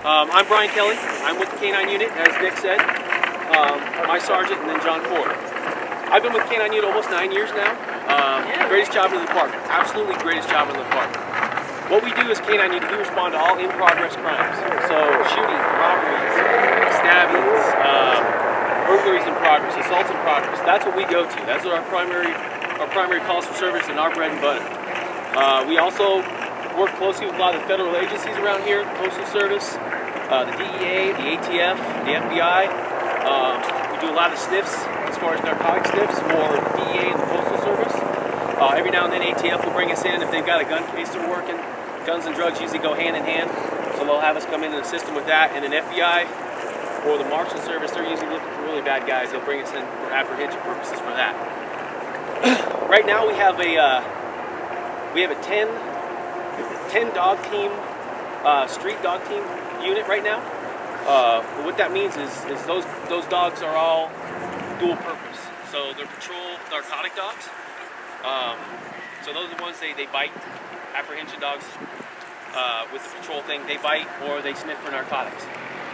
I'm Brian Kelly. I'm with the K-9 unit, as Nick said. My sergeant, and then John Ford. I've been with the K-9 unit almost 9 years now. Greatest job in the department. Absolutely greatest job in the department. What we do as K-9 unit, we respond to all in-progress crimes. So shooting, robberies, stabbings, burglaries in progress, assaults in progress. That's what we go to. That's our primary calls for service and our bread and butter. We also work closely with a lot of the federal agencies around here, the Postal Service, the DEA, the ATF, the FBI. We do a lot of sniffs as far as narcotic sniffs for the DEA and the Postal Service. Every now and then ATF will bring us in if they've got a gun case they're working. Guns and drugs usually go hand in hand, so they'll have us come in and assist them with that. And then FBI or the Marshal Service, they're usually looking for really bad guys. They'll bring us in for apprehension purposes for that. Right now we have a 10 dog team, street dog team unit right now. What that means is those dogs are all dual purpose. So they're patrol narcotic dogs. So those are the ones they bite, apprehension dogs with the patrol thing. They bite or they sniff for narcotics.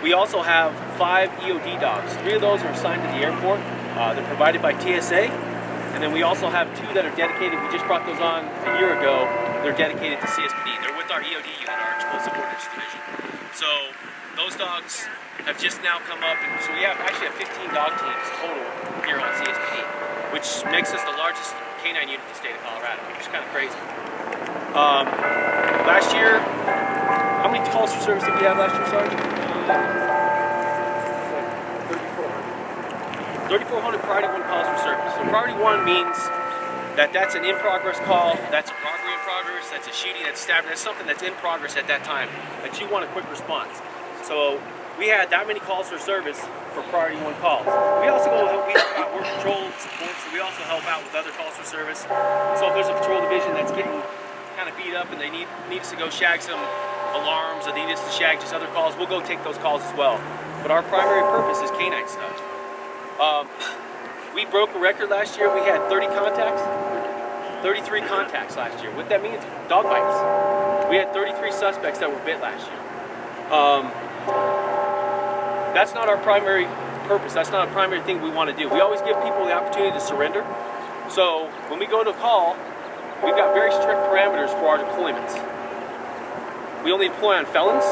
We also have 5 EOD dogs. 3 of those are assigned to the airport. They're provided by TSA. And then we also have 2 that are dedicated. We just brought those on a year ago. They're dedicated to CSPD. They're with our EOD unit, our Explosive Ordnance Division. So those dogs have just now come up. And so we actually have 15 dog teams total here on CSPD, which makes us the largest K-9 unit in the state of Colorado, which is kind of crazy. Last year, how many calls for service did we have last year, Sergeant? 3,400 priority 1 calls for service. So priority 1 means that's an in-progress call, that's a robbery in progress, that's a shooting, that's stabbing, that's something that's in progress at that time, that you want a quick response. So we had that many calls for service for priority 1 calls. We also help out work patrol support, so we also help out with other calls for service. So if there's a patrol division that's getting kind of beat up and they need us to go shag some alarms or they need us to shag just other calls, we'll go take those calls as well. But our primary purpose is K-9 stuff. We broke a record last year. We had 33 contacts last year. What that means, dog bites. We had 33 suspects that were bit last year. That's not our primary purpose. That's not a primary thing we want to do. We always give people the opportunity to surrender. So when we go to a call, we've got very strict parameters for our deployments. We only deploy on felons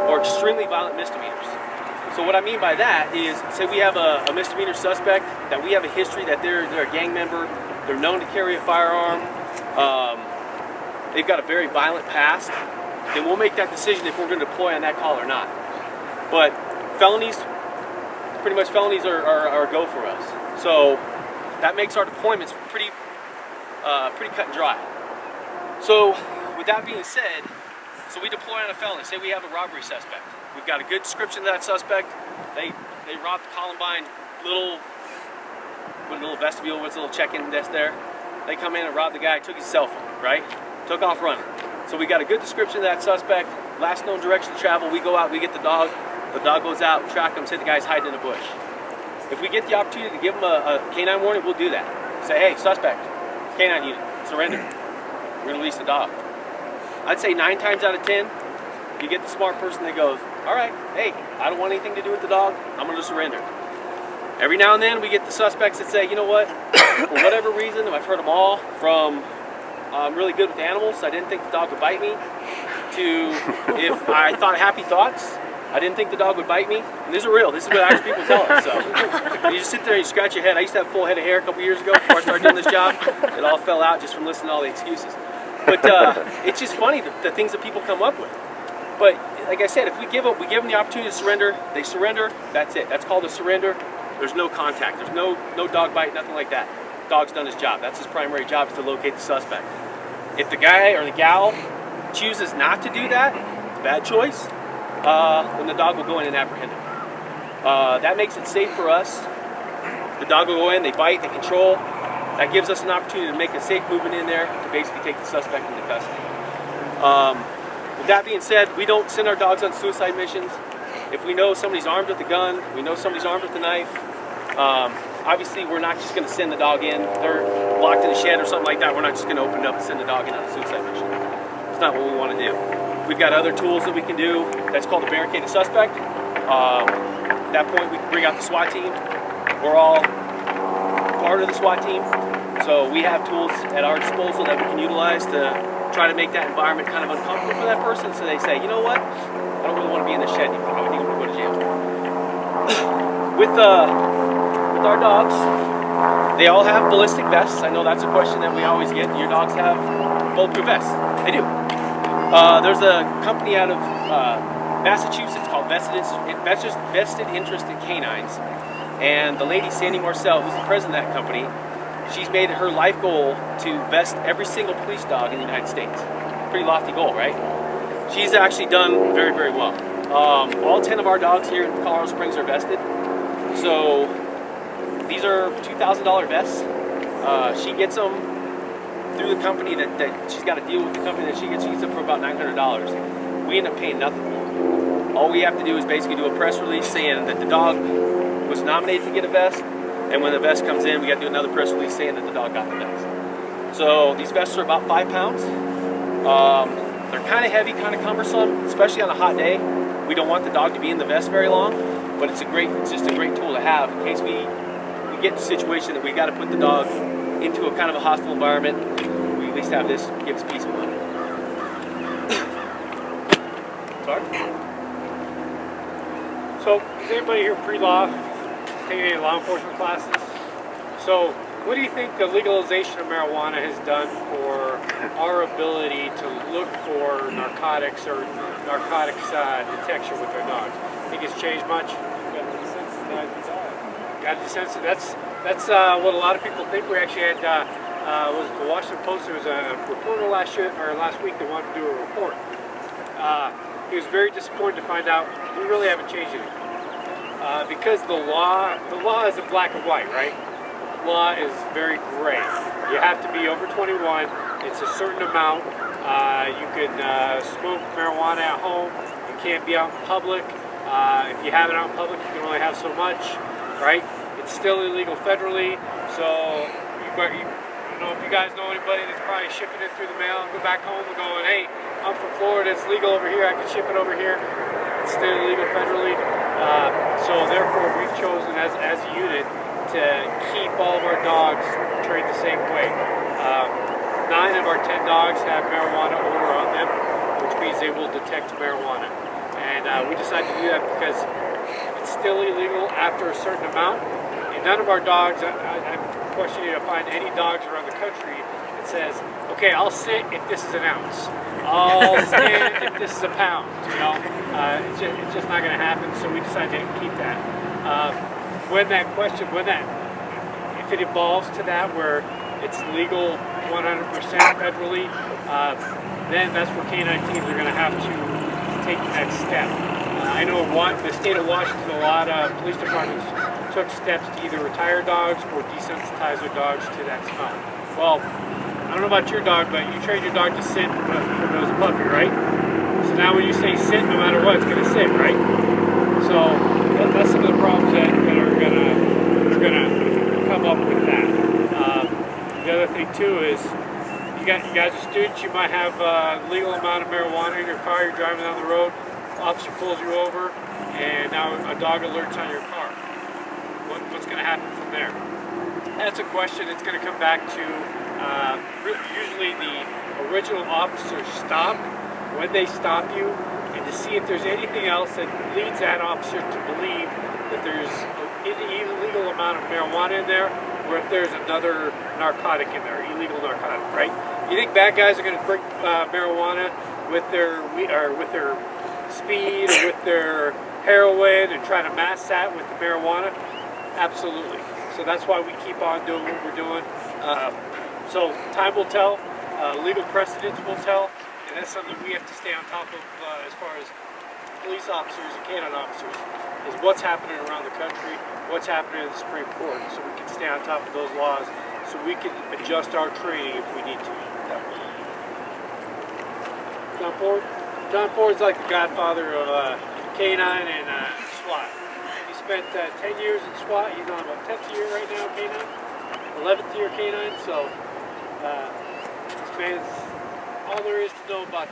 or extremely violent misdemeanors. So what I mean by that is, say we have a misdemeanor suspect that we have a history that they're a gang member, they're known to carry a firearm, they've got a very violent past, then we'll make that decision if we're going to deploy on that call or not. But felonies, pretty much felonies are a go for us. So that makes our deployments pretty cut and dry. So with that being said, so we deploy on a felony. Say we have a robbery suspect. We've got a good description of that suspect. They robbed the Columbine little vestibule with a little check-in desk there. They come in and robbed the guy, took his cell phone, right? Took off running. So we got a good description of that suspect. Last known direction to travel, we go out, we get the dog. The dog goes out, we track him, say the guy's hiding in a bush. If we get the opportunity to give him a K-9 warning, we'll do that. Say, hey, suspect, K-9 unit, surrender. We're gonna release the dog. I'd say 9 times out of 10, you get the smart person that goes, all right, hey, I don't want anything to do with the dog, I'm going to surrender. Every now and then we get the suspects that say, you know what, for whatever reason, I've heard them all, from I'm really good with animals, I didn't think the dog would bite me, to if I thought happy thoughts, I didn't think the dog would bite me. And these are real, this is what actual people tell us. So you just sit there and you scratch your head. I used to have a full head of hair a couple years ago before I started doing this job. It all fell out just from listening to all the excuses. But it's just funny the things that people come up with. But like I said, if we give them the opportunity to surrender, they surrender. That's it. That's called a surrender. There's no contact. There's no dog bite, nothing like that. Dog's done his job. That's his primary job, is to locate the suspect. If the guy or the gal chooses not to do that, bad choice, then the dog will go in and apprehend him. That makes it safe for us. The dog will go in, they bite, they control. That gives us an opportunity to make a safe movement in there to basically take the suspect into custody. With that being said, we don't send our dogs on suicide missions. If we know somebody's armed with a gun, we know somebody's armed with a knife, obviously we're not just going to send the dog in. They're locked in a shed or something like that. We're not just going to open it up and send the dog in on a suicide mission. It's not what we want to do. We've got other tools that we can do. That's called a barricaded suspect. At that point, we can bring out the SWAT team. We're all part of the SWAT team, so we have tools at our disposal that we can utilize to try to make that environment kind of uncomfortable for that person, so they say, you know what, I don't really want to be in this shed anymore. I would need to go to jail. With our dogs, they all have ballistic vests. I know that's a question that we always get. Your dogs have bulletproof vests. They do. There's a company out of Massachusetts called Vested Interest in K-9s, and the lady Sandy Marcel, who's the president of that company, she's made it her life goal to vest every single police dog in the United States. Pretty lofty goal, right? She's actually done very, very well. All 10 of our dogs here in Colorado Springs are vested. So these are $2,000 vests. She gets them through the company that she's got to deal with the company that she gets. She gets them for about $900. We end up paying nothing for them. All we have to do is basically do a press release saying that the dog was nominated to get a vest, and when the vest comes in, we got to do another press release saying that the dog got the vest. So these vests are about 5 pounds. They're kind of heavy, kind of cumbersome, especially on a hot day. We don't want the dog to be in the vest very long, but it's just a great tool to have in case we get in a situation that we got to put the dog into a kind of a hostile environment. We at least have this to give us peace of mind. Sorry? So, is anybody here pre-law, taking any law enforcement classes? So, what do you think the legalization of marijuana has done for our ability to look for narcotics or narcotics detection with our dogs? Think it's changed much? Got to desensitize the dog. Got to desensitize. That's what a lot of people think. We actually had was the Washington Post. There was a reporter last week that wanted to do a report. He was very disappointed to find out we really haven't changed anything because the law isn't black and white, right? Law is very gray. You have to be over 21. It's a certain amount. You can smoke marijuana at home. You can't be out in public. If you have it out in public, you can only have so much, right? It's still illegal federally. So I don't know if you guys know anybody that's probably shipping it through the mail and go back home and going, hey, I'm from Florida. It's legal over here. I can ship it over here. It's still illegal federally. So therefore, we've chosen as a unit to keep all of our dogs trained the same way. 9 of our 10 dogs have marijuana odor on them, which means they will detect marijuana. And we decided to do that because it's still illegal after a certain amount. And none of our dogs, I'm questioning to find any dogs around the country that says, okay, I'll sit if this is an ounce. I'll stand if this is a pound. You know, it's just not going to happen. So we decided to keep that. If it evolves to that where it's legal 100% federally, then that's where K-9 teams are going to have to take the next step. I know the state of Washington, a lot of police departments took steps to either retire dogs or desensitize their dogs to that smell. Well, I don't know about your dog, but you train your dog to sit when it was a puppy, right? So now when you say sit, no matter what, it's going to sit, right? So that's some of the problems that are going to come up with that. The other thing too is you guys are students. You might have a legal amount of marijuana in your car. You're driving down the road. Officer pulls you over, and now a dog alerts on your car. What's going to happen from there? That's a question that's going to come back to usually the original officer's stop, when they stop you, and to see if there's anything else that leads that officer to believe that there's an illegal amount of marijuana in there, or if there's another narcotic in there, illegal narcotic, right? You think bad guys are going to bring marijuana with their speed or with their heroin and try to mask that with the marijuana? Absolutely. So that's why we keep on doing what we're doing. So time will tell, legal precedents will tell, and that's something we have to stay on top of as far as police officers and K-9 officers, is what's happening around the country, what's happening in the Supreme Court, so we can stay on top of those laws, so we can adjust our training if we need to. John Ford? John Ford's like the godfather of K-9 and SWAT. He spent 10 years in SWAT. He's on about 10th year right now, K-9. 11th year K-9, so this man's all there is to know about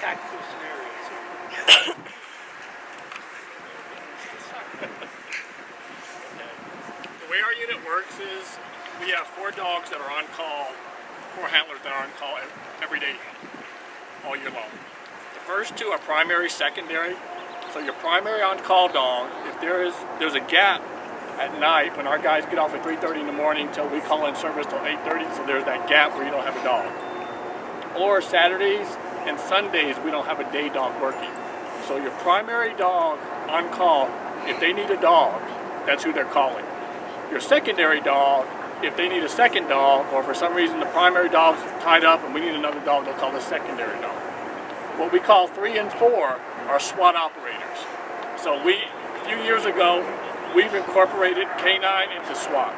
tactical scenarios. The way our unit works is we have 4 dogs that are on call, 4 handlers that are on call every day, all year long. The first 2 are primary, secondary. So your primary on-call dog, if there's a gap at night when our guys get off at 3:30 in the morning till we call in service till 8:30, so there's that gap where you don't have a dog. Or Saturdays and Sundays we don't have a day dog working. So your primary dog on call, if they need a dog, that's who they're calling. Your secondary dog, if they need a second dog, or for some reason the primary dog's tied up and we need another dog, they'll call the secondary dog. What we call 3 and 4 are SWAT operators. So a few years ago, we've incorporated K-9 into SWAT.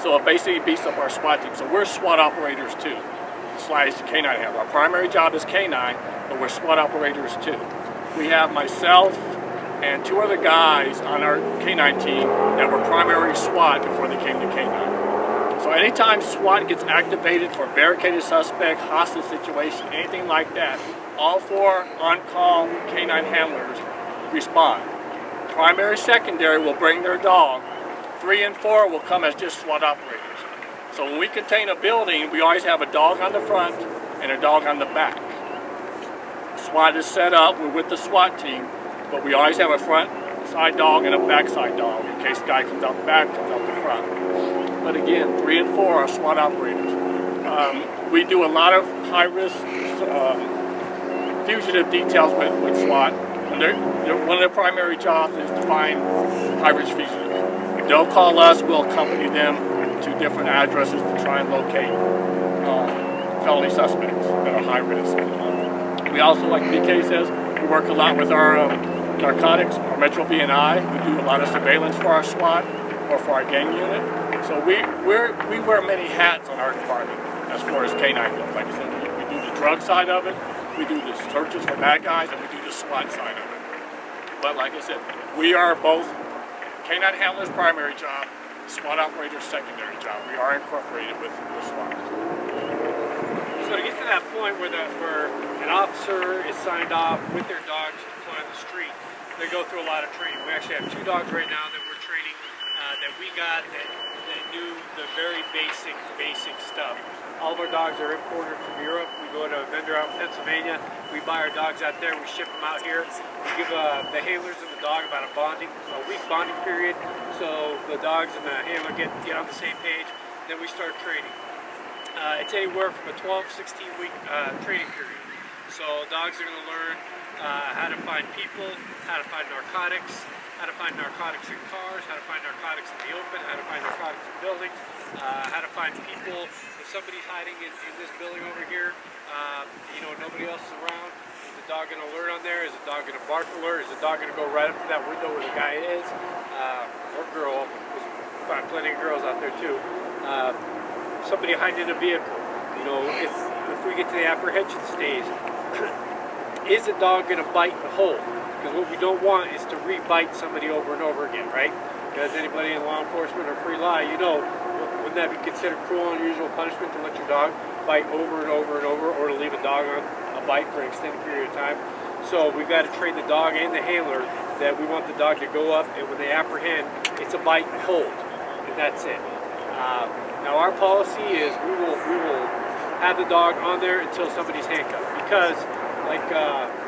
So it basically beefs up our SWAT team. So we're SWAT operators too, / K-9 handler. Our primary job is K-9, but we're SWAT operators too. We have myself and 2 other guys on our K-9 team that were primary SWAT before they came to K-9. So anytime SWAT gets activated for barricaded suspect, hostage situation, anything like that, all 4 on-call K-9 handlers respond. Primary, secondary will bring their dog. 3 and 4 will come as just SWAT operators. So when we contain a building, we always have a dog on the front and a dog on the back. SWAT is set up, we're with the SWAT team, but we always have a front side dog and a back side dog in case the guy comes out the back, comes out the front. But again, 3 and 4 are SWAT operators. We do a lot of high-risk fugitive details with SWAT. One of their primary jobs is to find high-risk fugitives. If they'll call us, we'll accompany them to different addresses to try and locate felony suspects that are high risk. We also, like BK says, we work a lot with our narcotics, our Metro B&I. We do a lot of surveillance for our SWAT or for our gang unit. So we wear many hats on our department as far as K-9 goes. Like I said, we do the drug side of it, we do the searches for bad guys, and we do the SWAT side of it. But like I said, we are both K-9 handlers' primary job, SWAT operators' secondary job. We are incorporated with SWAT. So to get to that point where an officer is signed off with their dogs to deploy on the street, they go through a lot of training. We actually have 2 dogs right now that we're training that we got that do the very basic stuff. All of our dogs are imported from Europe. We go to a vendor out in Pennsylvania. We buy our dogs out there. We ship them out here. We give the handlers and the dog about a week bonding period, so the dogs and the handler get on the same page. Then we start training. It's anywhere from a 12, 16-week training period. So dogs are going to learn how to find people, how to find narcotics, how to find narcotics in cars, how to find narcotics in the open, how to find narcotics in buildings, how to find people. If somebody's hiding in this building over here, nobody else is around, is the dog going to alert on there? Is the dog going to bark alert? Is the dog going to go right up to that window where the guy is? Or girl, we find plenty of girls out there too. Somebody hiding in a vehicle. If we get to the apprehension stage, is the dog going to bite and hold? Because what we don't want is to re-bite somebody over and over again, right? Because anybody in law enforcement or pre-law, wouldn't that be considered cruel and unusual punishment to let your dog bite over and over and over, or to leave a dog on a bite for an extended period of time? So we've got to train the dog and the handler that we want the dog to go up, and when they apprehend, it's a bite and hold, and that's it. Now our policy is we will have the dog on there until somebody's handcuffed, because like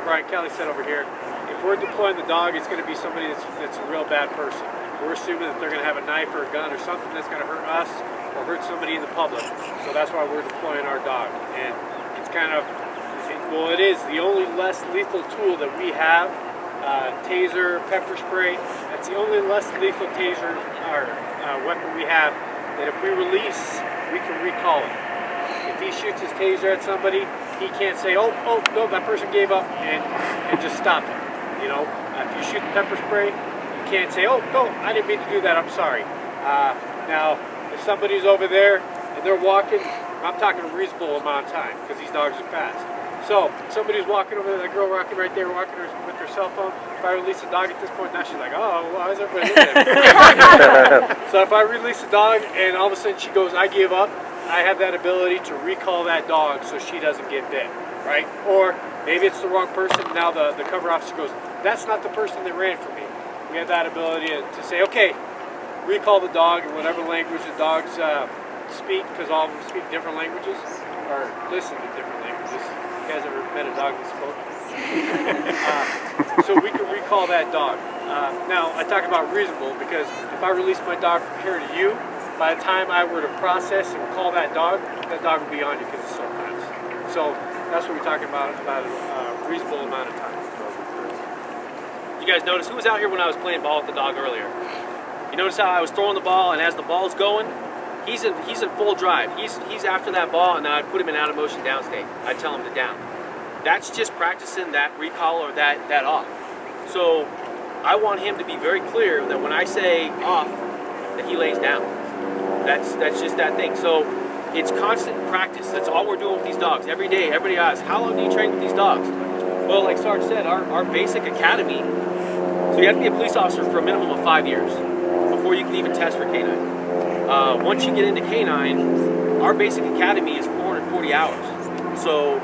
Brian Kelly said over here, if we're deploying the dog, it's going to be somebody that's a real bad person. We're assuming that they're going to have a knife or a gun or something that's going to hurt us or hurt somebody in the public. So that's why we're deploying our dog. And it's it is the only less lethal tool that we have. Taser, pepper spray, that's the only less lethal taser or weapon we have that if we release, we can recall it. If he shoots his taser at somebody, he can't say, oh no, that person gave up, and just stop it. If you shoot the pepper spray, you can't say, oh no, I didn't mean to do that, I'm sorry. Now, if somebody's over there and they're walking, I'm talking a reasonable amount of time because these dogs are fast. So somebody's walking over there, that girl walking right there, walking with her cell phone. If I release the dog at this point, now she's like, oh, why is everybody in there? So if I release the dog and all of a sudden she goes, I give up, I have that ability to recall that dog so she doesn't get bit. right? Or maybe it's the wrong person. Now the cover officer goes, that's not the person that ran for me. We have that ability to say, okay, recall the dog in whatever language the dogs speak, because all of them speak different languages, or listen to different languages. You guys ever met a dog that spoke? So we can recall that dog. Now, I talk about reasonable because if I release my dog from here to you, by the time I were to process and call that dog would be on you because it's so fast. So that's what we're talking about a reasonable amount of time. You guys notice who was out here when I was playing ball with the dog earlier? You notice how I was throwing the ball, and as the ball's going, he's in full drive. He's after that ball, and then I put him in out of motion down state. I tell him to down. That's just practicing that recall or that off. So I want him to be very clear that when I say off, that he lays down. That's just that thing. So it's constant practice. That's all we're doing with these dogs. Every day, everybody asks, how long do you train with these dogs? Well, like Sarge said, our basic academy, so you have to be a police officer for a minimum of 5 years before you can even test for K-9. Once you get into K-9, our basic academy is 440 hours. So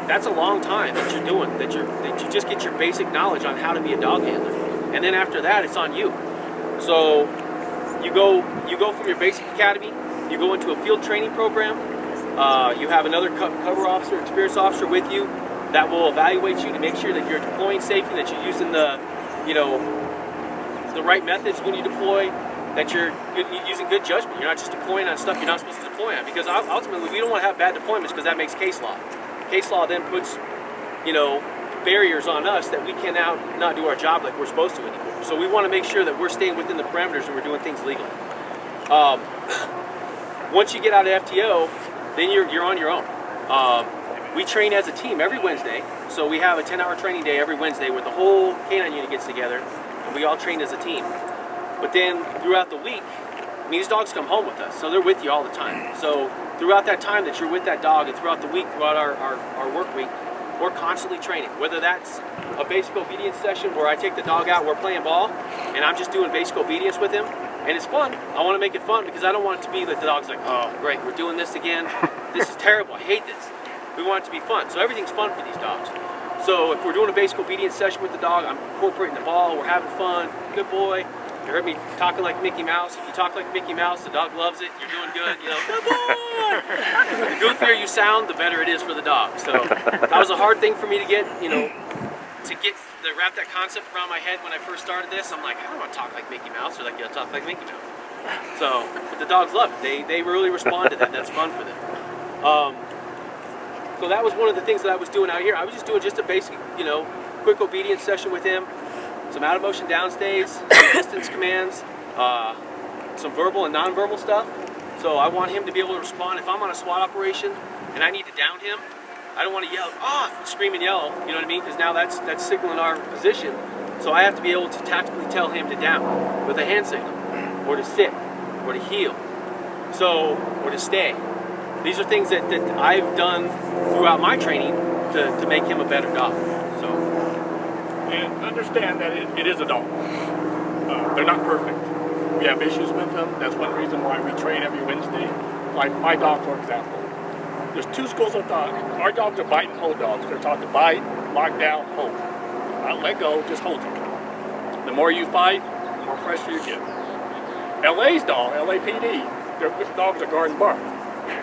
that's a long time that you're doing, that you just get your basic knowledge on how to be a dog handler. And then after that, it's on you. So you go from your basic academy, you go into a field training program, you have another cover officer, experienced officer with you that will evaluate you to make sure that you're deploying safely, that you're using the right methods when you deploy, that you're using good judgment. You're not just deploying on stuff you're not supposed to deploy on, because ultimately we don't want to have bad deployments, because that makes case law. Case law then puts, barriers on us that we can now not do our job like we're supposed to anymore. So we want to make sure that we're staying within the parameters and we're doing things legally. Once you get out of FTO, then you're on your own. We train as a team every Wednesday, so we have a 10-hour training day every Wednesday where the whole K-9 unit gets together, and we all train as a team. But then throughout the week, these dogs come home with us, so they're with you all the time. So throughout that time that you're with that dog, and throughout the week, throughout our work week, we're constantly training. Whether that's a basic obedience session where I take the dog out, we're playing ball, and I'm just doing basic obedience with him, and it's fun. I want to make it fun because I don't want it to be that the dog's like, oh, great, we're doing this again. This is terrible, I hate this. We want it to be fun. So everything's fun for these dogs. So if we're doing a basic obedience session with the dog, I'm incorporating the ball, we're having fun, good boy. You heard me talking like Mickey Mouse. If you talk like Mickey Mouse, the dog loves it, you're doing good, good boy! The goofier you sound, the better it is for the dog. So that was a hard thing for me to get, to wrap that concept around my head when I first started this. I'm like, I don't want to talk like Mickey Mouse. They're like, talk like Mickey Mouse. So, but the dogs love it. They really respond to that. That's fun for them. So that was one of the things that I was doing out here. I was just doing a basic, quick obedience session with him. Some out of motion downstays, some distance commands, some verbal and non-verbal stuff. So I want him to be able to respond. If I'm on a SWAT operation and I need to down him, I don't want to yell, scream and yell, you know what I mean? Because now that's signaling our position. So I have to be able to tactically tell him to down with a hand signal, or to sit, or to heel, or to stay. These are things that I've done throughout my training to make him a better dog. So, and understand that it is a dog. They're not perfect. We have issues with them. That's one reason why we train every Wednesday. Like my dog, for example. There's two schools of dogs. Our dogs are bite and hold dogs. They're taught to bite, lock down, hold. Not let go, just hold you. The more you fight, the more pressure you get. LA's dog, LAPD, their dogs are guard and bark.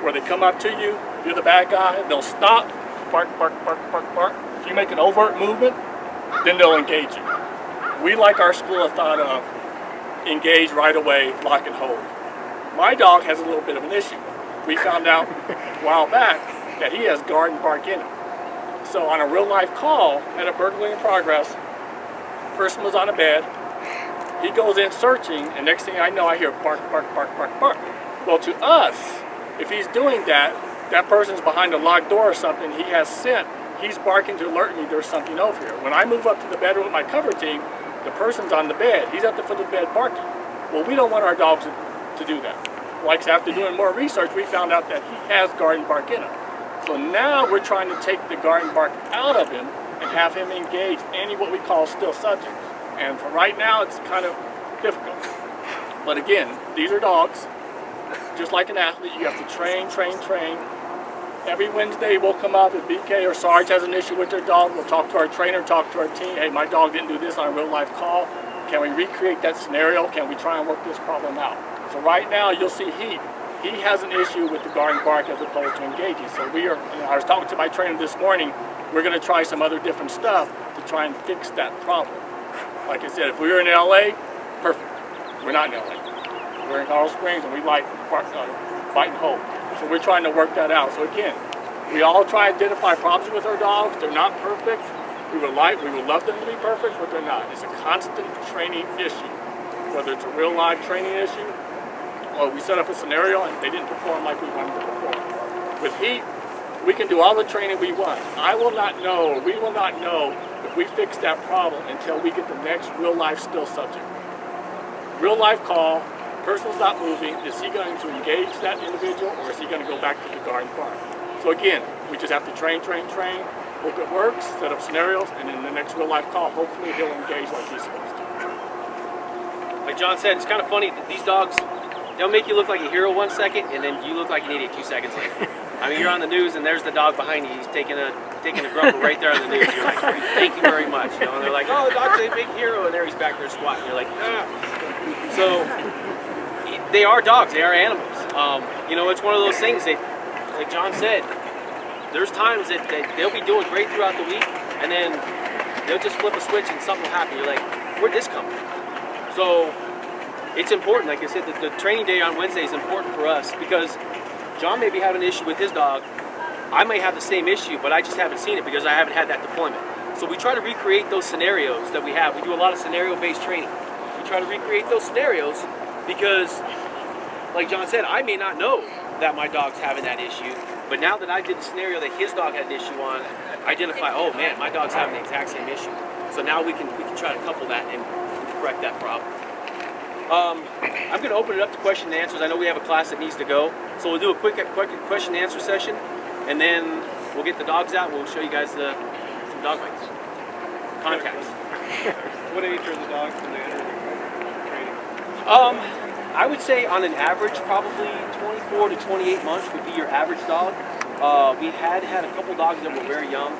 Where they come up to you, if you're the bad guy, they'll stop, bark, bark, bark, bark, bark. If you make an overt movement, then they'll engage you. We like our school of thought of engage right away, lock and hold. My dog has a little bit of an issue. We found out a while back that he has guard and bark in him. So on a real life call at a burglary in progress, person was on a bed, he goes in searching, and next thing I know I hear bark, bark, bark, bark, bark. Well, to us, if he's doing that, that person's behind a locked door or something, he has scent, he's barking to alert me there's something over here. When I move up to the bedroom with my cover team, the person's on the bed, he's at the foot of the bed barking. Well, we don't want our dogs to do that. Like after doing more research, we found out that he has guard and bark in him. So now we're trying to take the guard and bark out of him and have him engage any what we call still subjects. And for right now, it's kind of difficult. But again, these are dogs. Just like an athlete, you have to train, train, train. every Wednesday we'll come up if BK or Sarge has an issue with their dog. We'll talk to our trainer, talk to our team. Hey, my dog didn't do this on a real life call. Can we recreate that scenario? Can we try and work this problem out? So right now you'll see he has an issue with the guard and bark as opposed to engaging. So we are, I was talking to my trainer this morning, we're going to try some other different stuff to try and fix that problem. Like I said, if we were in LA, perfect. We're not in LA. We're in Colorado Springs and we like fight and hope. So we're trying to work that out. So again, we all try to identify problems with our dogs. They're not perfect. We would love them to be perfect, but they're not. It's a constant training issue. Whether it's a real live training issue, or we set up a scenario and they didn't perform like we wanted to perform. With heat, we can do all the training we want. We will not know if we fix that problem until we get the next real life still subject. Real life call, person's not moving, is he going to engage that individual or is he going to go back to the guard and bark? So again, we just have to train, hope it works, set up scenarios, and in the next real life call, hopefully he'll engage like he's supposed to. Like John said, it's kind of funny that these dogs, they'll make you look like a hero 1 second, and then you look like an idiot 2 seconds later. I mean, you're on the news, and there's the dog behind you. He's taking a grumble right there on the news. You're like, thank you very much. You know, and they're like, oh, the dog's a big hero, and there he's back there squatting. You're like, ah. So they are dogs. They are animals. You know, it's one of those things that, like John said, there's times that they'll be doing great throughout the week, and then they'll just flip a switch and something will happen. You're like, where'd this come from? So it's important. Like I said, the training day on Wednesday is important for us because John may be having an issue with his dog. I may have the same issue, but I just haven't seen it because I haven't had that deployment. So we try to recreate those scenarios that we have. We do a lot of scenario-based training. We try to recreate those scenarios because, like John said, I may not know that my dog's having that issue, but now that I did the scenario that his dog had an issue on, identify, oh man, my dog's having the exact same issue. So now we can try to couple that and correct that problem. I'm going to open it up to question and answers. I know we have a class that needs to go, so we'll do a quick question and answer session, and then we'll get the dogs out. We'll show you guys some dog bites, contacts. What age are the dogs when they enter the training? I would say on an average, probably 24 to 28 months would be your average dog. We had a couple dogs that were very young.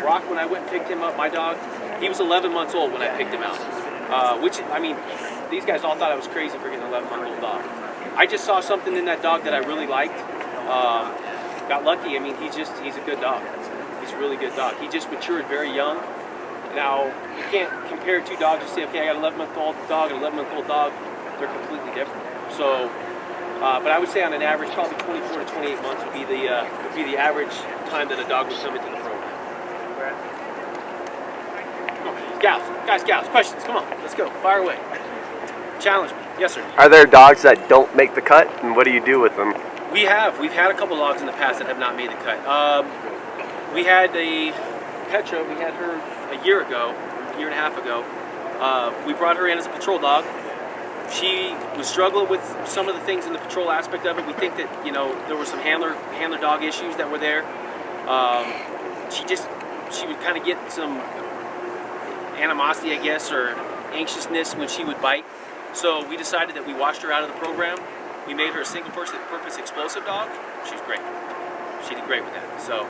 Rock, when I went and picked him up, my dog, he was 11 months old when I picked him out. Which, I mean, these guys all thought I was crazy for getting an 11-month-old dog. I just saw something in that dog that I really liked. Got lucky. I mean, he's a good dog. He's a really good dog. He just matured very young. Now, you can't compare two dogs and say, okay, I got an 11-month-old dog and an 11-month-old dog. They're completely different. So, but I would say on an average, probably 24 to 28 months would be the average time that a dog would come into the program. Gals, questions, come on, let's go, fire away. Challenge me, yes sir. Are there dogs that don't make the cut, and what do you do with them? We've had a couple dogs in the past that have not made the cut. We had Petra, we had her a year and a half ago. We brought her in as a patrol dog. She was struggling with some of the things in the patrol aspect of it. We think that, you know, there were some handler dog issues that were there. She would kind of get some animosity, I guess, or anxiousness when she would bite. So we decided that we washed her out of the program. We made her a single-purpose explosive dog. She was great. She did great with that. So,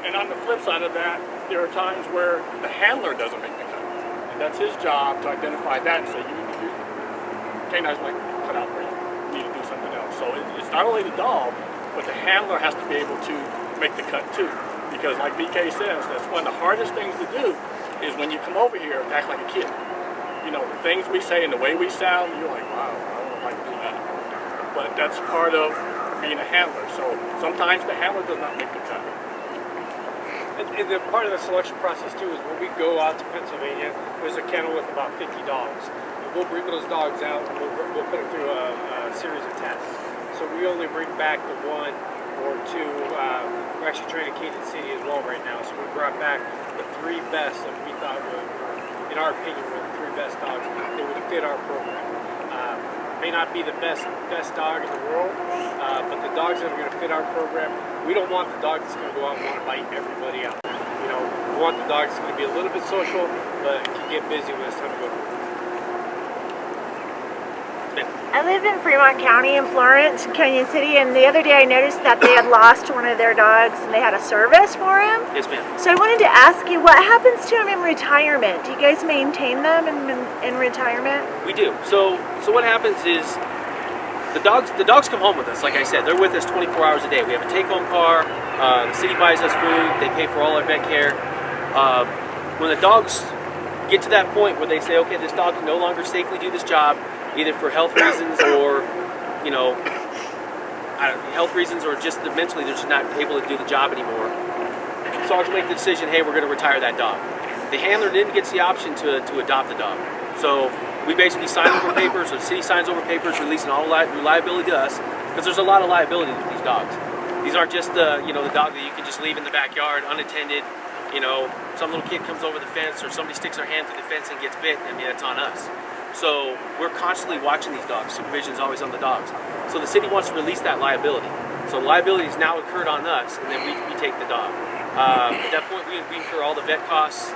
and on the flip side of that, there are times where the handler doesn't make the cut, and that's his job to identify that and say, K-9's like cut out where you need to do something else. So it's not only the dog, but the handler has to be able to make the cut too. Because like BK says, that's one of the hardest things to do is when you come over here and act like a kid. You know, the things we say and the way we sound, you're like, wow, I don't like to do that. But that's part of being a handler. So sometimes the handler does not make the cut. And the part of the selection process too is when we go out to Pennsylvania, there's a kennel with about 50 dogs. And we'll bring those dogs out and we'll put them through a series of tests. So we only bring back the one or two. We're actually training Kansas City as well right now. So we brought back the three best that we thought were, in our opinion, were the three best dogs that would fit our program. May not be the best dog in the world, but the dogs that are going to fit our program, we don't want the dog that's going to go out and want to bite everybody out. You know, we want the dog that's going to be a little bit social, but can get busy when it's time to go to work. ma'am. I live in Fremont County in Florence, Canyon City, and the other day I noticed that they had lost one of their dogs and they had a service for him. Yes, ma'am. So I wanted to ask you, what happens to him in retirement? Do you guys maintain them in retirement? We do. So what happens is the dogs come home with us. Like I said, they're with us 24 hours a day. We have a take-home car. The city buys us food. They pay for all our vet care. When the dogs get to that point where they say, okay, this dog can no longer safely do this job, either for health reasons or, you know, health reasons or just mentally they're just not able to do the job anymore. So I'll make the decision, hey, we're going to retire that dog. The handler then gets the option to adopt the dog. So we basically sign over papers, or the city signs over papers releasing all liability to us, because there's a lot of liability with these dogs. These aren't just the dog that you can just leave in the backyard unattended. You know, some little kid comes over the fence or somebody sticks their hand through the fence and gets bit. I mean, that's on us. So we're constantly watching these dogs. Supervision's always on the dogs. So the city wants to release that liability. So liability is now incurred on us, and then we take the dog. At that point, we incur all the vet costs,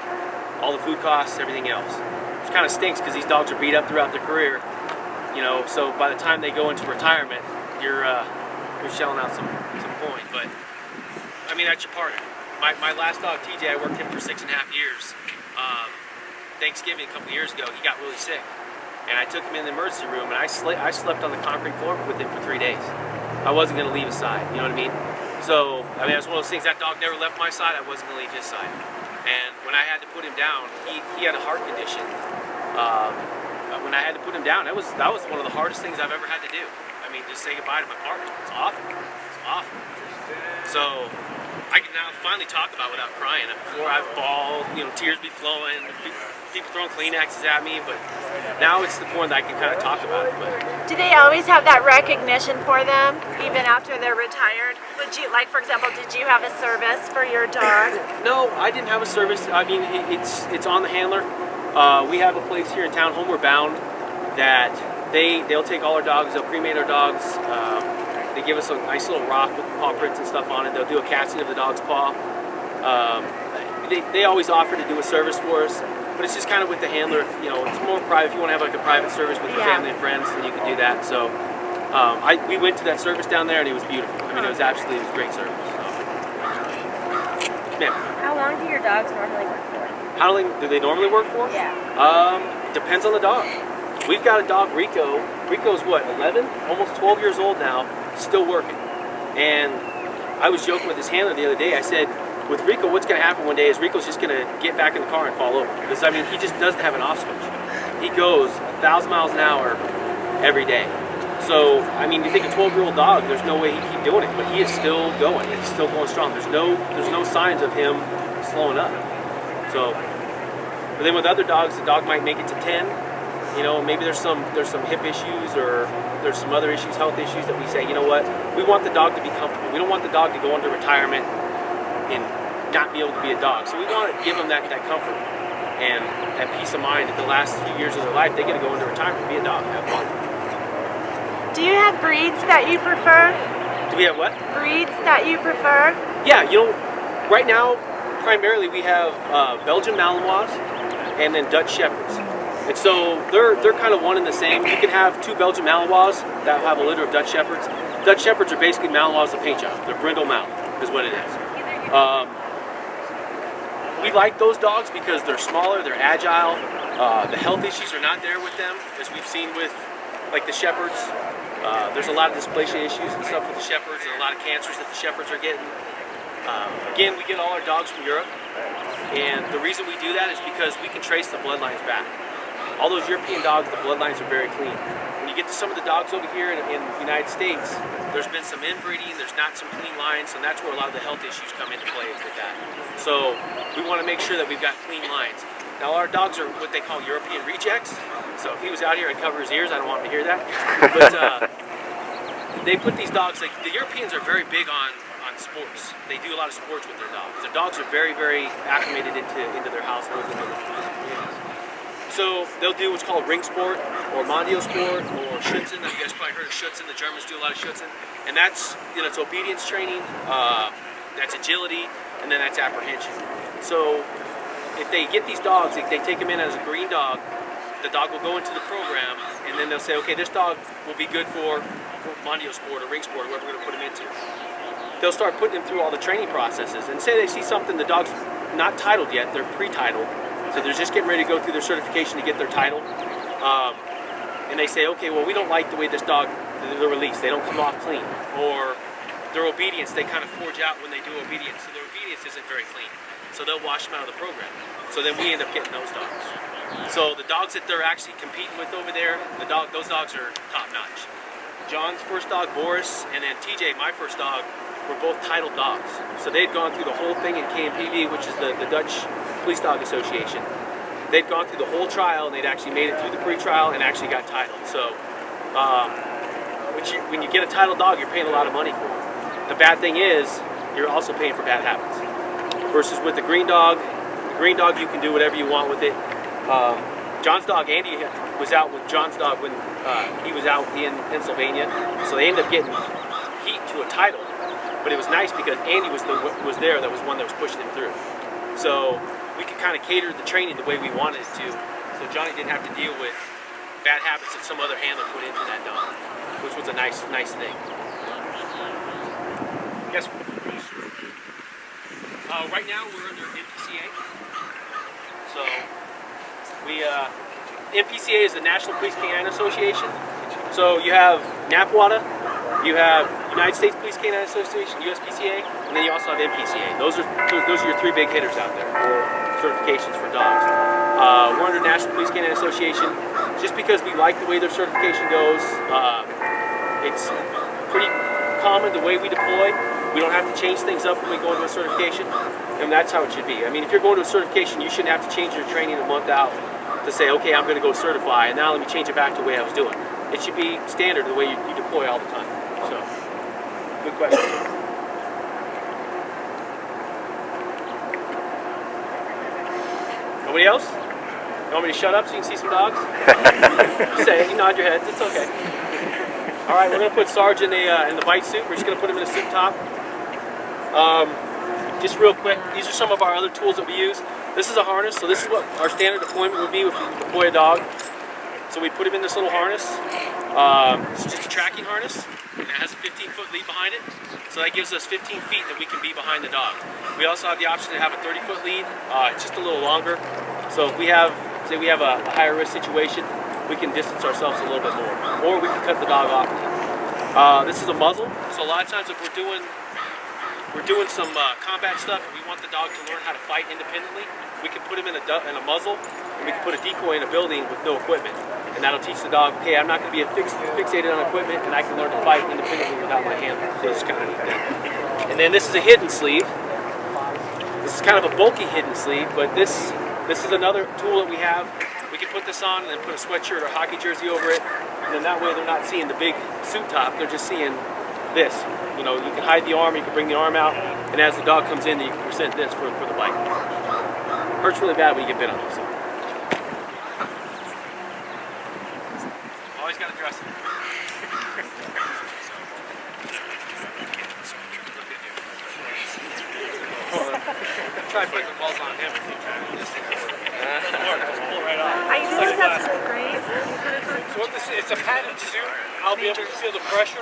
all the food costs, everything else. Which kind of stinks because these dogs are beat up throughout their career. You know, so by the time they go into retirement, you're shelling out some coin. But I mean, that's your partner. My last dog, TJ, I worked him for 6.5 years. Thanksgiving a couple years ago, he got really sick, and I took him in the emergency room, and I slept on the concrete floor with him for 3 days. I wasn't going to leave his side, you know what I mean? So, I mean, that's one of those things. That dog never left my side. I wasn't going to leave his side. And when I had to put him down, he had a heart condition. When I had to put him down, that was one of the hardest things I've ever had to do. I mean, just say goodbye to my partner. It's awful. It's awful. So I can now finally talk about it without crying. Before I've bawled, you know, tears be flowing, people throwing Kleenexes at me, but now it's the point that I can kind of talk about it. But Do they always have that recognition for them, even after they're retired? Would you, like, for example, did you have a service for your dog? no, I didn't have a service. I mean, it's on the handler. We have a place here in town, Homeward Bound, that they'll take all our dogs, they'll cremate our dogs. They give us a nice little rock with paw prints and stuff on it. They'll do a casting of the dog's paw. They always offer to do a service for us, but it's just kind of with the handler. You know, it's more private. If you want to have like a private service with your family and friends, then you can do that. So we went to that service down there, and it was beautiful. I mean, it was a great service. So. Ma'am. How long do your dogs normally work for? How long do they normally work for? Yeah. Depends on the dog. We've got a dog, Rico. Rico's what, 11? Almost 12 years old now, still working. And I was joking with his handler the other day. I said, with Rico, what's going to happen one day is Rico's just going to get back in the car and fall over. Because, I mean, he just doesn't have an off switch. He goes 1,000 miles an hour every day. So, I mean, you think a 12-year-old dog, there's no way he'd keep doing it. But he is still going. He's still going strong. There's no signs of him slowing up. So, but then with other dogs, the dog might make it to 10. You know, maybe there's some hip issues or there's some other issues, health issues that we say, you know what, we want the dog to be comfortable. We don't want the dog to go into retirement and not be able to be a dog. So we want to give them that comfort and that peace of mind that the last few years of their life, they get to go into retirement and be a dog, have fun. Do you have breeds that you prefer? Do we have what? Breeds that you prefer? Yeah, you know, right now, primarily we have Belgian Malinois and then Dutch Shepherds. And so they're kind of one and the same. You can have two Belgian Malinois that have a litter of Dutch Shepherds. Dutch Shepherds are basically Malinois with paint job. They're brindle mouth is what it is. We like those dogs because they're smaller, they're agile. The health issues are not there with them, as we've seen with like the Shepherds. There's a lot of dysplasia issues and stuff with the Shepherds and a lot of cancers that the Shepherds are getting. Again, we get all our dogs from Europe. And the reason we do that is because we can trace the bloodlines back. All those European dogs, the bloodlines are very clean. When you get to some of the dogs over here in the United States, there's been some inbreeding, there's not some clean lines, and that's where a lot of the health issues come into play with that. So we want to make sure that we've got clean lines. Now our dogs are what they call European rejects. So if he was out here, I'd cover his ears. I don't want him to hear that. But they put these dogs, like the Europeans are very big on sports. They do a lot of sports with their dogs. Their dogs are very, very acclimated into their households and their communities. So they'll do what's called ring sport or Mondio sport or Schützen. You guys probably heard of Schützen. The Germans do a lot of Schützen. And that's, you know, it's obedience training, that's agility, and then that's apprehension. So if they get these dogs, if they take them in as a green dog, the dog will go into the program and then they'll say, okay, this dog will be good for Mondio sport or ring sport or whatever we're going to put him into. They'll start putting him through all the training processes, and say they see something, the dog's not titled yet, they're pre-titled, so they're just getting ready to go through their certification to get their title, and they say, okay, well, we don't like the way this dog, they're released, they don't come off clean, or their obedience, they kind of forge out when they do obedience, so their obedience isn't very clean, so they'll wash them out of the program. So then we end up getting those dogs. So the dogs that they're actually competing with over there, those dogs are top notch. John's first dog, Boris, and then TJ, my first dog, were both titled dogs. So they'd gone through the whole thing in KMPV, which is the Dutch Police Dog Association. They'd gone through the whole trial, and they'd actually made it through the pre-trial and actually got titled. So when you get a titled dog, you're paying a lot of money for it. The bad thing is, you're also paying for bad habits. Versus with the green dog you can do whatever you want with it. John's dog, Andy, was out with John's dog when he was out in Pennsylvania. So they ended up getting heat to a title. But it was nice because Andy was there, that was one that was pushing him through. So we could kind of cater the training the way we wanted it to. So Johnny didn't have to deal with bad habits that some other handler put into that dog, which was a nice thing. Yes. Right now we're under NPCA. So NPCA is the National Police K-9 Association. So you have NAPWADA, you have United States Police K-9 Association, USPCA, and then you also have NPCA. Those are your three big hitters out there for certifications for dogs. We're under National Police K-9 Association just because we like the way their certification goes. It's pretty common the way we deploy. We don't have to change things up when we go into a certification, and that's how it should be. I mean, if you're going to a certification, you shouldn't have to change your training a month out to say, okay, I'm going to go certify, and now let me change it back to the way I was doing. It should be standard the way you deploy all the time. So, good question. Nobody else? You want me to shut up so you can see some dogs? You say it, you nod your heads, it's okay. All right, we're going to put Sarge in the bite suit. We're just going to put him in a suit top. Just real quick, these are some of our other tools that we use. This is a harness, so this is what our standard deployment would be if we deploy a dog. So we put him in this little harness. It's just a tracking harness, and it has a 15-foot lead behind it. So that gives us 15 feet that we can be behind the dog. We also have the option to have a 30-foot lead. It's just a little longer. So if we have, say we have a higher risk situation, we can distance ourselves a little bit more. Or we can cut the dog off. This is a muzzle. So a lot of times if we're doing some combat stuff and we want the dog to learn how to fight independently, we can put him in a muzzle, and we can put a decoy in a building with no equipment. And that'll teach the dog, okay, I'm not going to be fixated on equipment, and I can learn to fight independently without my handler. So it's kind of neat thing. And then this is a hidden sleeve. This is kind of a bulky hidden sleeve, but this is another tool that we have. We can put this on and then put a sweatshirt or hockey jersey over it, and then that way they're not seeing the big suit top, they're just seeing this. You know, you can hide the arm, you can bring the arm out, and as the dog comes in, you can present this for the bite. Hurts really bad when you get bit on this. Always got to dress it. Try putting the balls on him if you try. Pull right off. I think that's great. So what this is, it's a padded suit. I'll be able to feel the pressure.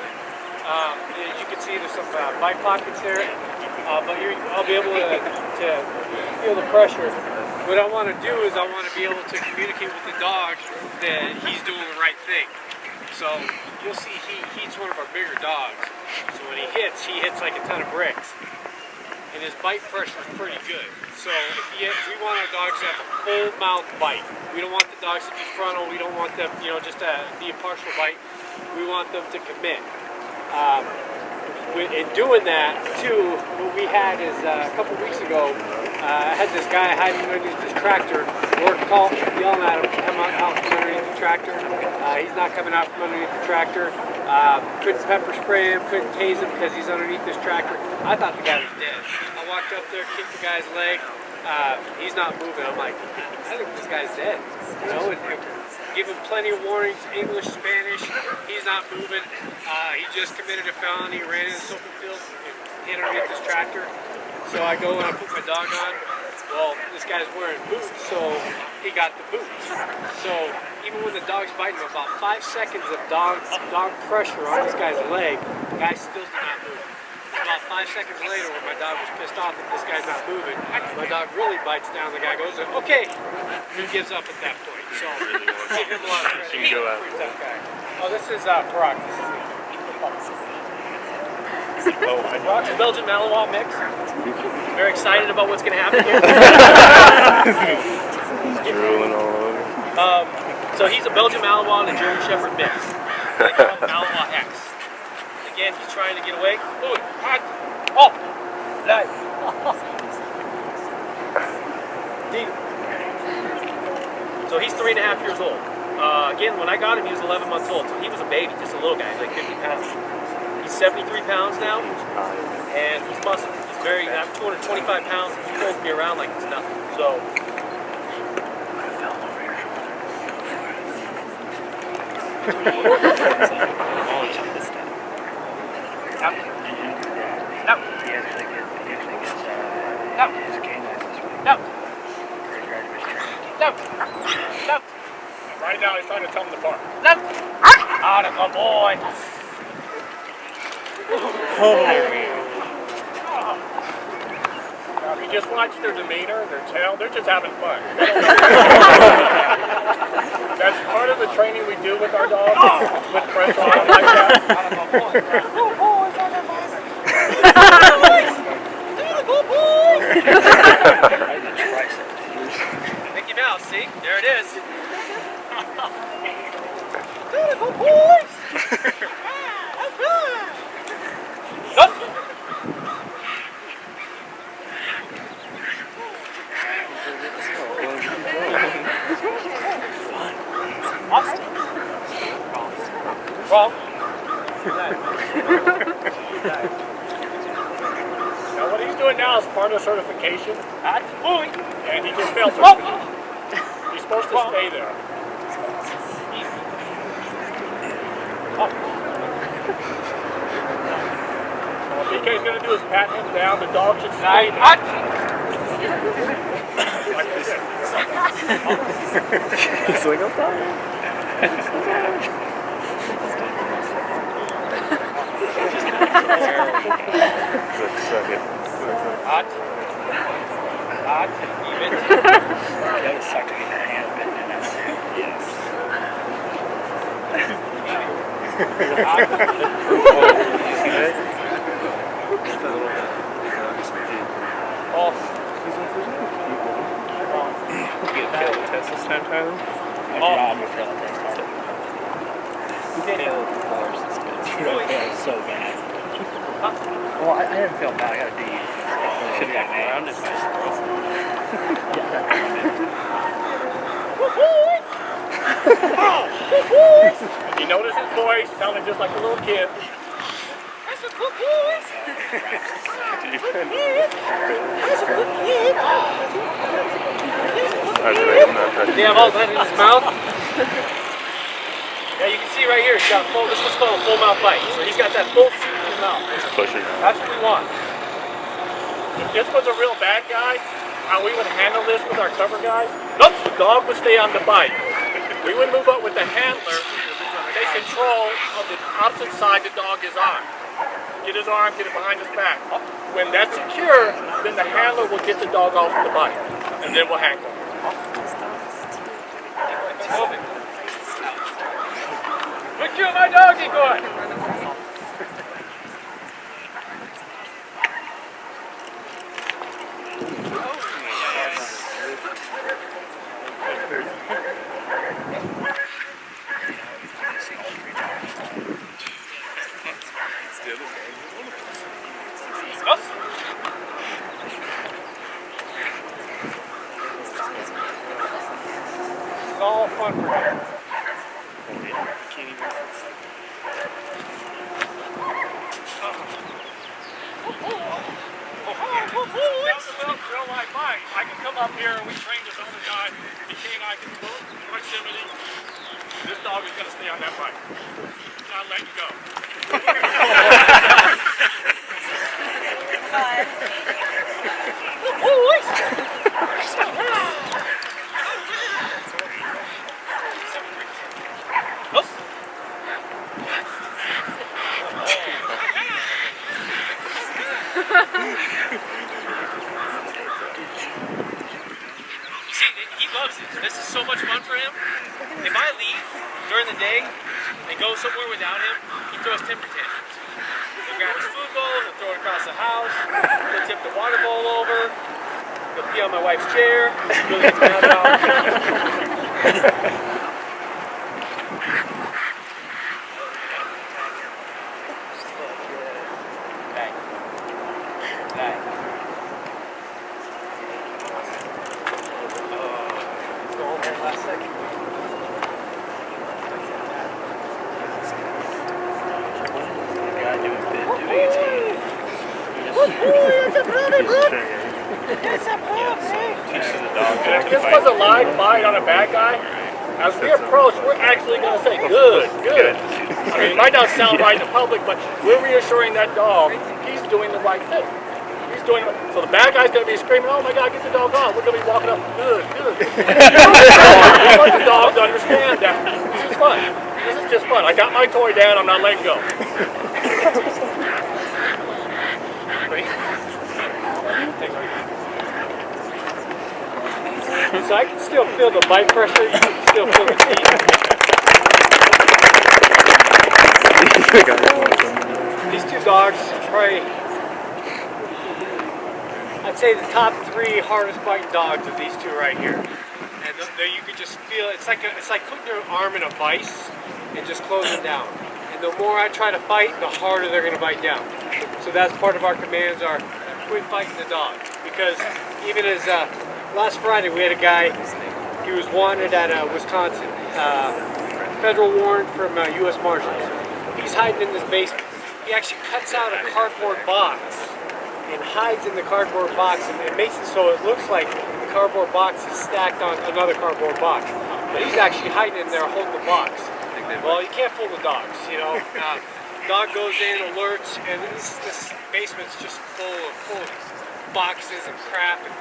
As you can see, there's some bite pockets there, but I'll be able to feel the pressure. What I want to do is I want to be able to communicate with the dog that he's doing the right thing. So you'll see he's one of our bigger dogs. So when he hits like a ton of bricks. And his bite pressure is pretty good. So we want our dogs to have a full mouth bite. We don't want the dogs to be frontal. We don't want them, just to be a partial bite. We want them to commit. In doing that, too, what we had is a couple weeks ago, I had this guy hiding underneath this tractor. We're yelling at him to come out from underneath the tractor. He's not coming out from underneath the tractor. Couldn't pepper spray him, couldn't tase him because he's underneath this tractor. I thought the guy was dead. I walked up there, kicked the guy's leg. He's not moving. I'm like, I think this guy's dead. Give him plenty of warnings, English, Spanish. He's not moving. He just committed a felony, ran into the open field, and hit underneath this tractor. So I go and I put my dog on. Well, this guy's wearing boots, so he got the boots. So even even when the dog's biting him, about 5 seconds of dog pressure on this guy's leg, the guy still did not move. About 5 seconds later, when my dog was pissed off that this guy's not moving, my dog really bites down. The guy goes, okay, he gives up at that point. So, give him a lot of credit. He's a pretty tough guy. Oh, this is Brock. This is Brock's a Belgian Malinois mix. Very excited about what's going to happen here. Drooling all over. So he's a Belgian Malinois and a German Shepherd mix. They call him Malinois X. Again, he's trying to get away. Ooh, hot. Oh, live. So he's 3.5 years old. Again, when I got him, he was 11 months old. So he was a baby, just a little guy, like 50 pounds. He's 73 pounds now, and he's muscle. He's very, I'm 225 pounds. He holds me around like it's nothing. So. No. Right now he's trying to tell him to bark. No. Ah, the good boy. Now, if you just watch their demeanor, their tail, they're just having fun. That's part of the training we do with our dogs, with pressure on them like that. Mickey Mouse, see? There it is. Good boys. Well, now what he's doing now is part of certification, and he just failed Well. certification. He's supposed to stay there. What BK's going to do is pat him down. The dog should stay there. Like this. It's like, I'm tired. Suck it. hot, even. That would suck to get your hand bitten in that. Yes. You get failed test this time, Tyler? My job would fail at this time. Failed course is good. I failed so bad. Well, I didn't feel bad. I got a D. Should have got an A. Rounded by You notice his voice sounding just like a little kid. They have all that in his mouth. Yeah, you can see right here, he's got full, this one's called a full mouth bite. So he's got that full seat in his mouth. Just push it. That's what we want. If this was a real bad guy, how we would handle this with our cover guys? Nope. The dog would stay on the bite. We would move up with the handler, take control of the opposite side the dog is on. Get his arm, get it behind his back. When that's secure, then the handler will get the dog off the bite, and then we'll handle him. Good kill, my doggy boy. It's all fun for him. Real life bite. I can come up here and we train this other guy. The K-9 can go proximity. This dog is going to stay on that bite. Not let you go. See, he loves it. This is so much fun for him. If I leave during the day and go somewhere without him, he throws temper tantrums. He'll grab his food bowl, he'll throw it across the house, he'll tip the water bowl over, he'll pee on my wife's chair. He really gets mad about it. This was a live bite on a bad guy. As we approach, we're actually going to say, good, good. I mean, it might not sound right in the public, but we're reassuring that dog he's doing the right thing. He's doing it. So the bad guy's going to be screaming, oh my God, get the dog off. We're going to be walking up, good, good. We want the dog to understand that this is fun. This is just fun. I got my toy down, I'm not letting go. So I can still feel the bite pressure, you can still feel the teeth. These two dogs, probably, I'd say the top 3 hardest biting dogs are these two right here. And you could just feel, it's like putting your arm in a vice and just closing down. And the more I try to fight, the harder they're going to bite down. So that's part of our commands are, quit fighting the dog. Because even as last Friday, we had a guy, he was wanted at Wisconsin, federal warrant from U.S. Marshals. He's hiding in this basement. He actually cuts out a cardboard box and hides in the cardboard box, and it makes it so it looks like the cardboard box is stacked on another cardboard box. But he's actually hiding in there holding the box. Well, you can't fool the dogs, you know. Dog goes in, alerts, and this basement's just full of boxes and crap. And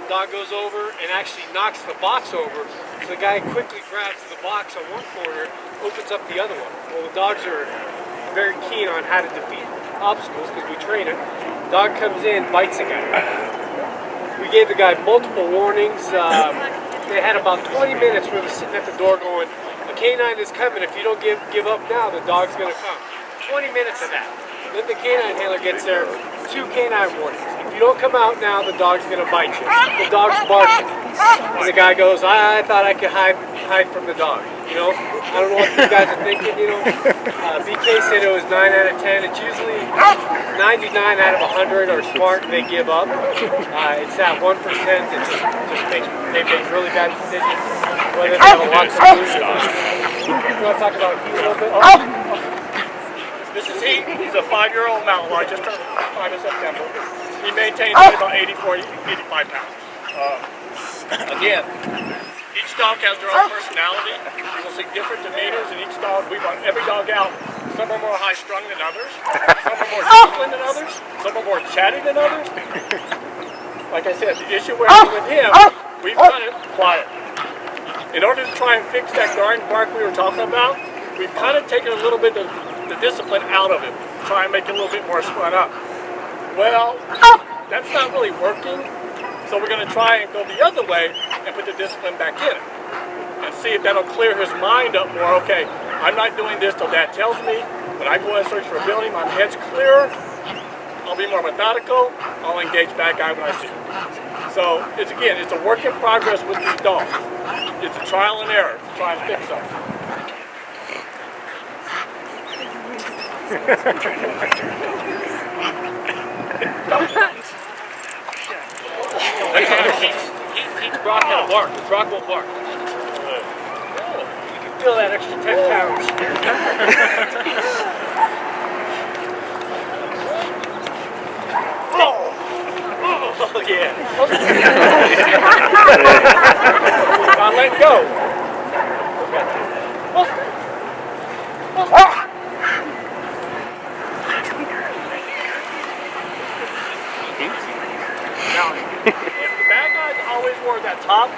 dog goes over and actually knocks the box over. So the guy quickly grabs the box on one corner, opens up the other one. Well, the dogs are very keen on how to defeat obstacles because we train it. Dog comes in, bites the guy. We gave the guy multiple warnings. They had about 20 minutes where we were sitting at the door going, a K-9 is coming. If you don't give up now, the dog's going to come. 20 minutes of that. Then the K-9 handler gets there, 2 K-9 warnings. If you don't come out now, the dog's going to bite you. The dog's barking. And the guy goes, I thought I could hide from the dog. You know, I don't know what you guys are thinking, you know. BK said it was 9 out of 10. It's usually 99 out of 100 are smart and they give up. It's that 1% that just they make really bad decisions, whether they have a lot to lose or not. You want to talk about heat a little bit? This is Heat. He's a 5-year-old mountain lion, just turned 5 in September. He maintains about 84, 85 pounds. Again, each dog has their own personality. You will see different demeanors in each dog. We run every dog out. Some are more high-strung than others. Some are more disciplined than others. Some are more chatty than others. Like I said, the issue we're having with him, we've got it quiet. In order to try and fix that guard bark we were talking about, we've kind of taken a little bit of the discipline out of it, try and make it a little bit more spun up. Well, that's not really working, so we're going to try and go the other way and put the discipline back in it and see if that'll clear his mind up more. Okay, I'm not doing this till Dad tells me. When I go and search for a building, my head's clearer. I'll be more methodical. I'll engage bad guy when I see him. So it's a work in progress with these dogs. It's a trial and error to try and fix something. He's Brock will bark. Brock will bark. You can feel that extra 10 pounds. Oh yeah. Now let go. Now, if the bad guys always wore that top,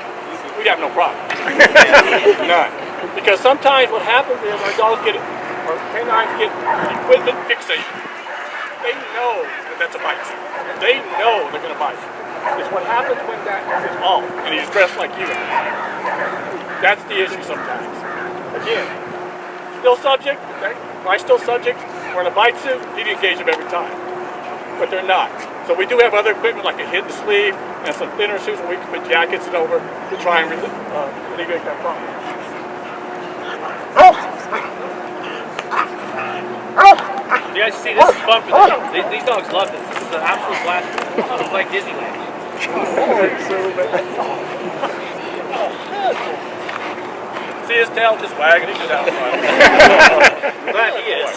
we'd have no problem. None. Because sometimes what happens is our dogs get, or canines get equipment fixated. they know that that's a bite. They know they're going to bite. It's what happens when that is off and he's dressed like you. That's the issue sometimes. Again, still subject, okay? Am I still subject? We're in a bite suit, he'd engage them every time. But they're not. So we do have other equipment like a hidden sleeve and some thinner suits where we can put jackets and over to try and alleviate that problem. You guys see, this is fun for them. These dogs love this. This is an absolute blast. It's like Disneyland. See his tail just wagging, he's just out front. I'm glad he is.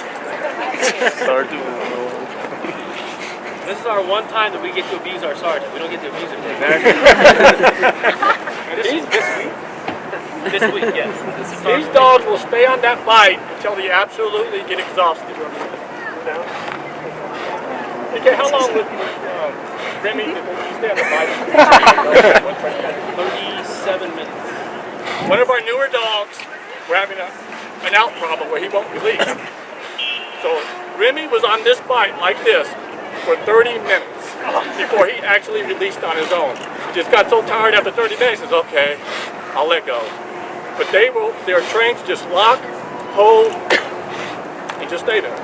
This is our one time that we get to abuse our sergeant. We don't get to abuse him this week, yes. These dogs will stay on that bite until they absolutely get exhausted. Okay, how long would Remy stay on the bite? 37 minutes. One of our newer dogs, we're having an out problem where he won't release. So Remy was on this bite like this for 30 minutes before he actually released on his own. He just got so tired after 30 minutes, he says, okay, I'll let go. But they're trained to just lock, hold, and just stay there.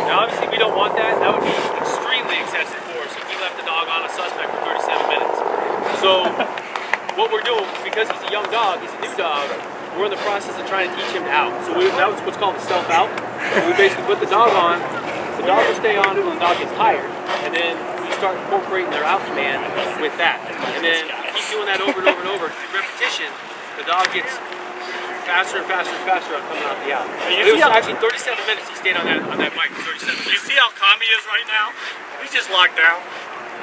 Now obviously we don't want that. That would be extremely excessive force if we left the dog on a suspect for 37 minutes. So what we're doing, because he's a young dog, he's a new dog, we're in the process of trying to teach him out. So that was what's called a self-out. So we basically put the dog on, the dog will stay on until the dog gets tired, and then we start incorporating their out command with that. And then keep doing that over and over and over. Through repetition, the dog gets faster and faster and faster on coming out the out. It was actually 37 minutes he stayed on that bike for 37 minutes. You see how calm he is right now? He's just locked down.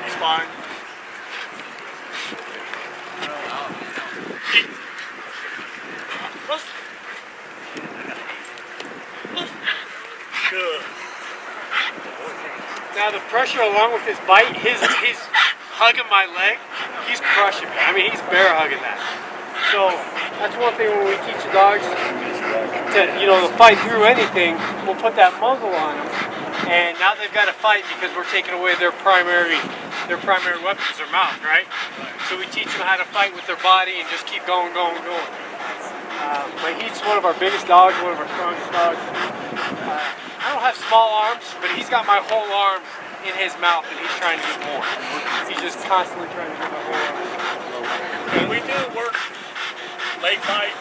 He's fine. Good. Now the pressure along with his bite, his hugging my leg, he's crushing me. I mean, he's bear hugging that. So that's one thing when we teach the dogs to fight through anything, we'll put that muzzle on them, and now they've got to fight because we're taking away their primary weapon is their mouth, right? So we teach them how to fight with their body and just keep going. But he's one of our biggest dogs, one of our strongest dogs. I don't have small arms, but he's got my whole arm in his mouth and he's trying to get more. He's just constantly trying to get my whole arm. And we do work leg bites,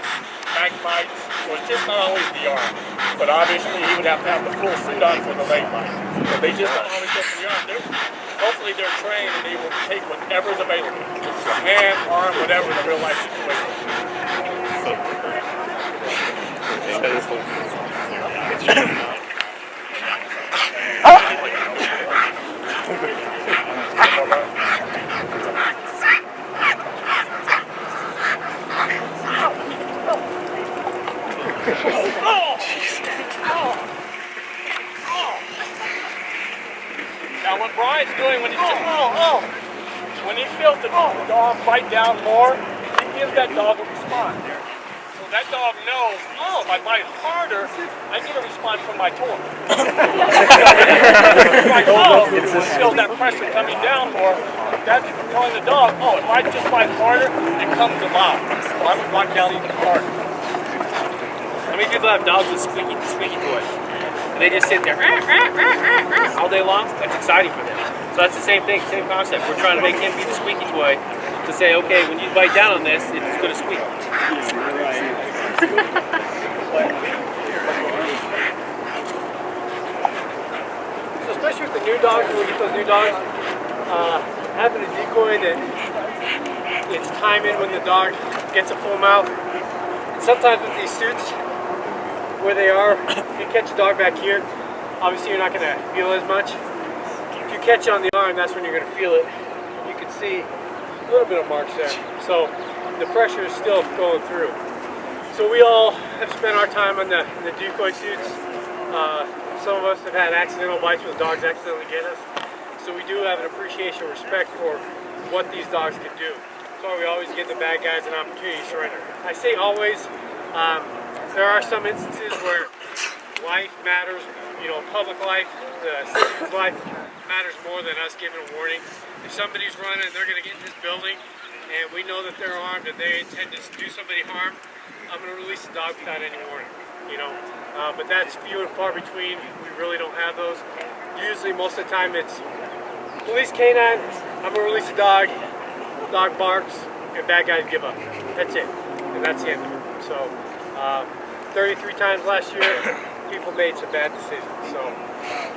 back bites, so it's just not always the arm. But obviously he would have to have the full suit on for the leg bite. So they just don't always get the arm. Hopefully they're trained and they will take whatever's available. Hand, arm, whatever in a real life situation. Now what Brian's doing when when he feels the dog bite down more, he gives that dog a response. So that dog knows, if I bite harder, I get a response from my torque. If I feel that pressure coming down more, that's telling the dog, if I just bite harder, it comes alive. So I would lock down even harder. How many people have dogs with squeaky toys? And they just sit there all day long? That's exciting for them. So that's the same thing, same concept. We're trying to make him be the squeaky toy to say, okay, when you bite down on this, it's going to squeak. So especially with the new dogs, when we get those new dogs, having a decoy that it's timing when the dog gets a full mouth. And sometimes with these suits, where they are, if you catch a dog back here, obviously you're not going to feel as much. If you catch on the arm, that's when you're going to feel it. You can see a little bit of marks there. So the pressure is still going through. So we all have spent our time on the decoy suits. Some of us have had accidental bites where the dogs accidentally get us. So we do have an appreciation and respect for what these dogs can do. That's why we always give the bad guys an opportunity to surrender. I say always, there are some instances where life matters, you know, public life, the citizen's life matters more than us giving a warning. If somebody's running and they're going to get in this building and we know that they're armed and they intend to do somebody harm, I'm going to release the dog without any warning, you know. But that's few and far between. We really don't have those. Usually, most of the time, it's police K-9, I'm going to release a dog, dog barks, and bad guys give up. That's it. And that's the end of it. So, 33 times last year, people made some bad decisions. So,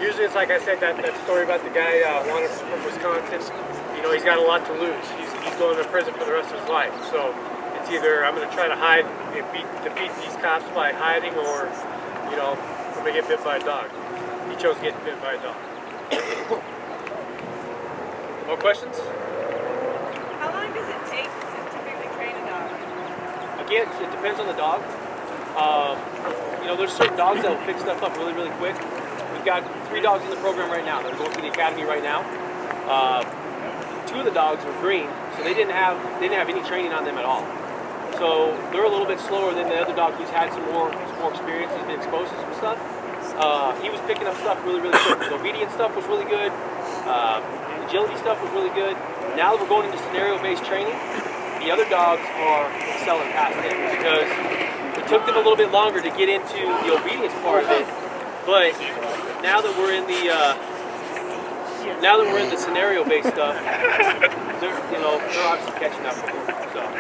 usually it's like I said, that story about the guy wanted from Wisconsin. You know, he's got a lot to lose. He's going to prison for the rest of his life. So, it's either I'm going to try to hide and defeat these cops by hiding, or, you know, I'm going to get bit by a dog. He chose getting bit by a dog. More questions? How long does it take to typically train a dog? Again, it depends on the dog. You know, there's certain dogs that will pick stuff up really, really quick. We've got 3 dogs in the program right now that are going through the academy right now. 2 of the dogs were green, so they didn't have any training on them at all. So they're a little bit slower than the other dog who's had some more experience. He's been exposed to some stuff. He was picking up stuff really, really quick. The obedience stuff was really good. Agility stuff was really good. Now that we're going into scenario-based training, the other dogs are excelling past him because it took them a little bit longer to get into the obedience part of it. But now that we're in the scenario-based stuff, they're obviously catching up with them.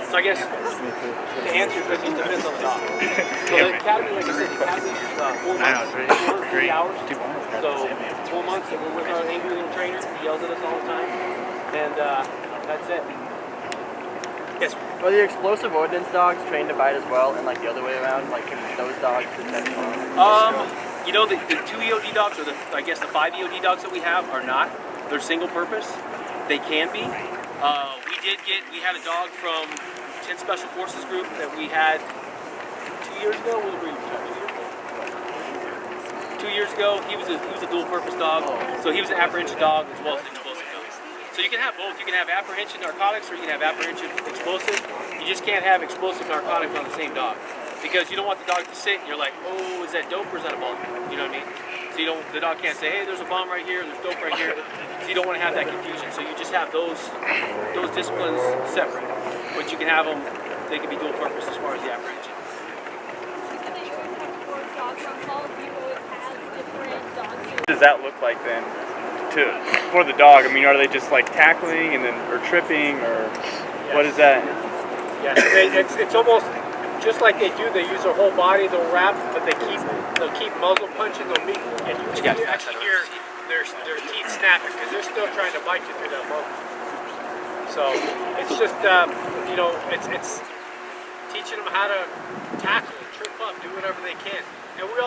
So I guess the answer is it just depends on the dog. So the academy, like I said, the academy is 4 months, 3 hours. So 4 months and we're with our angry little trainer. He yells at us all the time. And that's it. Yes. Are the explosive ordnance dogs trained to bite as well, and like the other way around, like those dogs protect You know, the 2 EOD dogs, or the 5 EOD dogs that we have are not. They're single purpose. They can be. We had a dog from 10 Special Forces group that we had 2 years ago. 2 years ago, he was a dual purpose dog. So he was an apprehension dog as well as an explosive dog. So you can have both. You can have apprehension narcotics or you can have apprehension explosive. You just can't have explosive narcotics on the same dog. Because you don't want the dog to sit and you're like, oh, is that dope or is that a bomb? You know what I mean? So the dog can't say, hey, there's a bomb right here, there's dope right here. So you don't want to have that confusion. So you just have those disciplines separate. But you can have them, they can be dual purpose as far as the apprehension. What does that look like then for the dog? I mean, are they just like tackling and then or tripping or what is that? Yes, it's almost just like they do. They use their whole body. They'll wrap, but they'll keep muzzle punching. They'll meet, and you actually hear their teeth snapping because they're still trying to bite you through that muzzle. So it's just it's teaching them how to tackle, trip up, do whatever they can. And we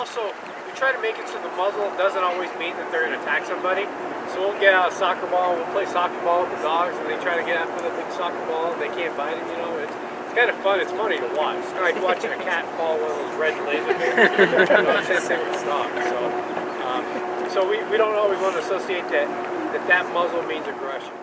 try to make it so the muzzle doesn't always mean that they're going to attack somebody. So we'll get out a soccer ball, we'll play soccer ball with the dogs, and they try to get after the big soccer ball, and they can't bite it. You know, it's kind of fun. It's funny to watch. It's kind of like watching a cat follow one of those red laser beams. Same thing with the dog. So we don't always want to associate that muzzle means aggression.